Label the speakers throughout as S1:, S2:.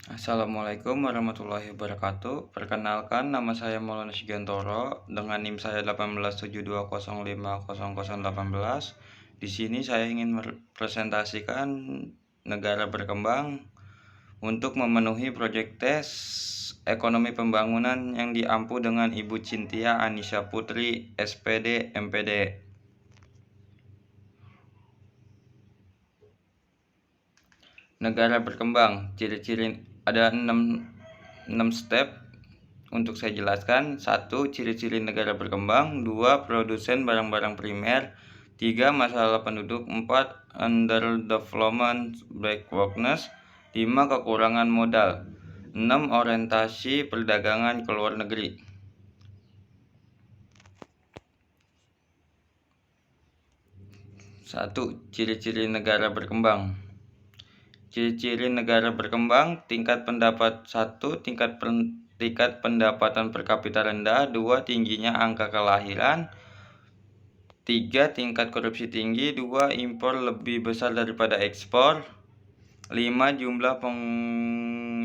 S1: Assalamualaikum warahmatullahi wabarakatuh. Perkenalkan, nama saya Maulana Sigantoro dengan NIM saya 1872050018. Di sini saya ingin mempresentasikan negara berkembang untuk memenuhi proyek tes ekonomi pembangunan yang diampu dengan Ibu Cynthia Anisha Putri, SPD, MPD. Negara berkembang, ciri-ciri ada 6 step untuk saya jelaskan. 1. Ciri-ciri negara berkembang. 2. Produsen barang-barang primer. 3. Masalah penduduk. 4. Underdevelopment, backwardness. 5. Kekurangan modal. 6. Orientasi perdagangan ke luar negeri. 1. Ciri-ciri negara berkembang. Ciri-ciri negara berkembang: tingkat pendapatan per kapita rendah. 2. Tingginya angka kelahiran. 3. Tingkat korupsi tinggi. 2. Impor lebih besar daripada ekspor. 5. Jumlah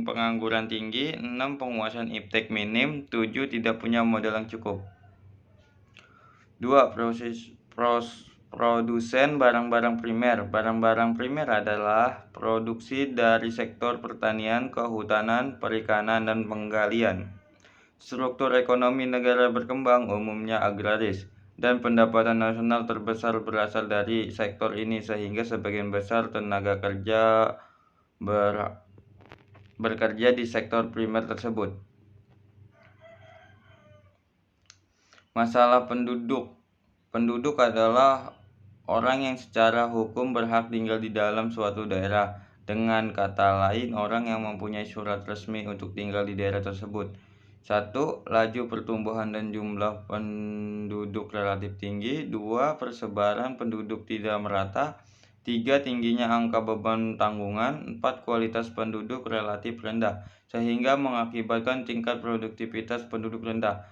S1: pengangguran tinggi. 6. Penguasaan iptek minim. 7. Tidak punya modal yang cukup. 2. Produsen barang-barang primer. Barang-barang primer adalah produksi dari sektor pertanian, kehutanan, perikanan, dan penggalian. Struktur ekonomi negara berkembang umumnya agraris, dan pendapatan nasional terbesar berasal dari sektor ini, sehingga sebagian besar tenaga kerja bekerja di sektor primer tersebut. Masalah penduduk. Penduduk adalah orang yang secara hukum berhak tinggal di dalam suatu daerah. Dengan kata lain, orang yang mempunyai surat resmi untuk tinggal di daerah tersebut. 1. Laju pertumbuhan dan jumlah penduduk relatif tinggi. 2. Persebaran penduduk tidak merata. 3. Tingginya angka beban tanggungan. 4. Kualitas penduduk relatif rendah, sehingga mengakibatkan tingkat produktivitas penduduk rendah.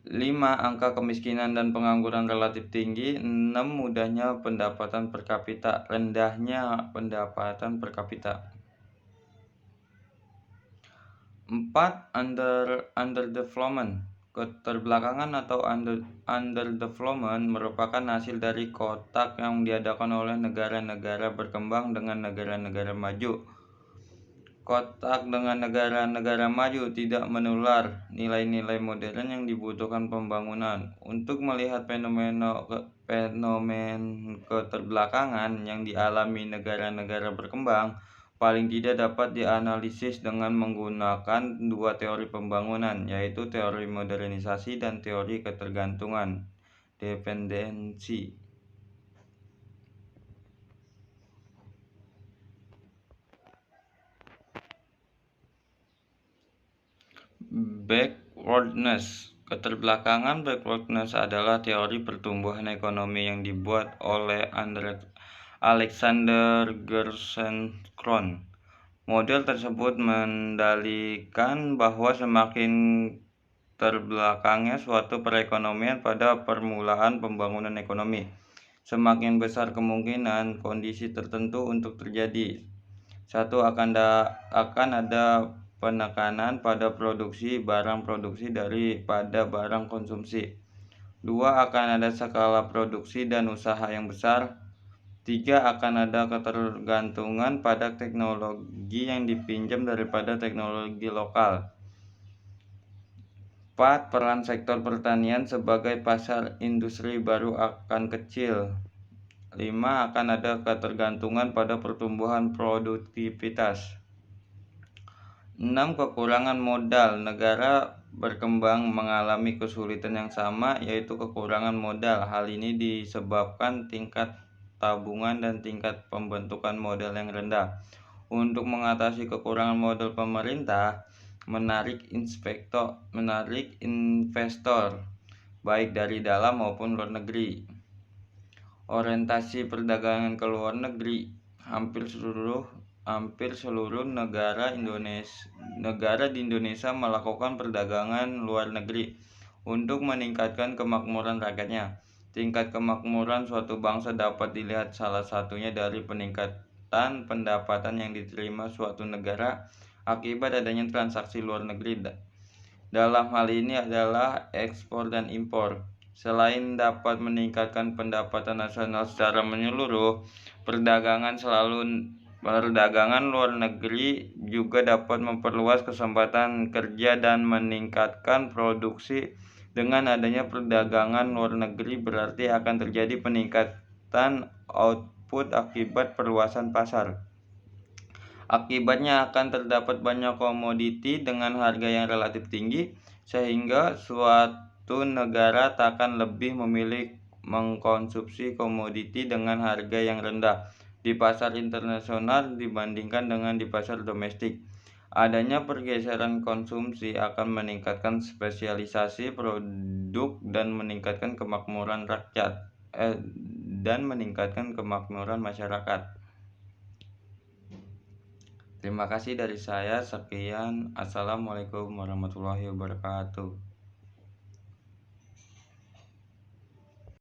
S1: 5. Angka kemiskinan dan pengangguran relatif tinggi. 6. Mudahnya pendapatan per kapita, rendahnya pendapatan per kapita. 4. Underdevelopment. Keterbelakangan atau underdevelopment merupakan hasil dari kotak yang diadakan oleh negara-negara berkembang dengan negara-negara maju. Kotak dengan negara-negara maju tidak menular nilai-nilai modern yang dibutuhkan pembangunan. Untuk melihat fenomen keterbelakangan yang dialami negara-negara berkembang, paling tidak dapat dianalisis dengan menggunakan 2 teori pembangunan, yaitu teori modernisasi dan teori ketergantungan, dependensi. Backwardness. Backwardness adalah teori pertumbuhan ekonomi yang dibuat oleh Alexander Gerschenkron. Model tersebut mendalikan bahwa semakin terbelakangnya suatu perekonomian pada permulaan pembangunan ekonomi, semakin besar kemungkinan kondisi tertentu untuk terjadi. 1. Akan ada penekanan pada produksi barang produksi daripada barang konsumsi. 2. Akan ada skala produksi dan usaha yang besar. 3. Akan ada ketergantungan pada teknologi yang dipinjam daripada teknologi lokal. 4. Peran sektor pertanian sebagai pasar industri baru akan kecil. 5. Akan ada ketergantungan pada pertumbuhan produktivitas. 6. Kekurangan modal. Negara berkembang mengalami kesulitan yang sama, yaitu kekurangan modal. Hal ini disebabkan tingkat tabungan dan tingkat pembentukan modal yang rendah. Untuk mengatasi kekurangan modal, pemerintah menarik investor baik dari dalam maupun luar negeri. Orientasi perdagangan ke luar negeri. Hampir seluruh negara di Indonesia melakukan perdagangan luar negeri untuk meningkatkan kemakmuran rakyatnya. Tingkat kemakmuran suatu bangsa dapat dilihat salah satunya dari peningkatan pendapatan yang diterima suatu negara akibat adanya transaksi luar negeri. Dalam hal ini adalah ekspor dan impor. Selain dapat meningkatkan pendapatan nasional secara menyeluruh, perdagangan luar negeri juga dapat memperluas kesempatan kerja dan meningkatkan produksi. Dengan adanya perdagangan luar negeri berarti akan terjadi peningkatan output akibat perluasan pasar. Akibatnya akan terdapat banyak komoditi dengan harga yang relatif tinggi, sehingga suatu negara akan lebih memilih mengkonsumsi komoditi dengan harga yang rendah di pasar internasional dibandingkan dengan di pasar domestik. Adanya pergeseran konsumsi akan meningkatkan spesialisasi produk dan meningkatkan kemakmuran masyarakat. Terima kasih dari saya. Sekian. Assalamualaikum warahmatullahi wabarakatuh.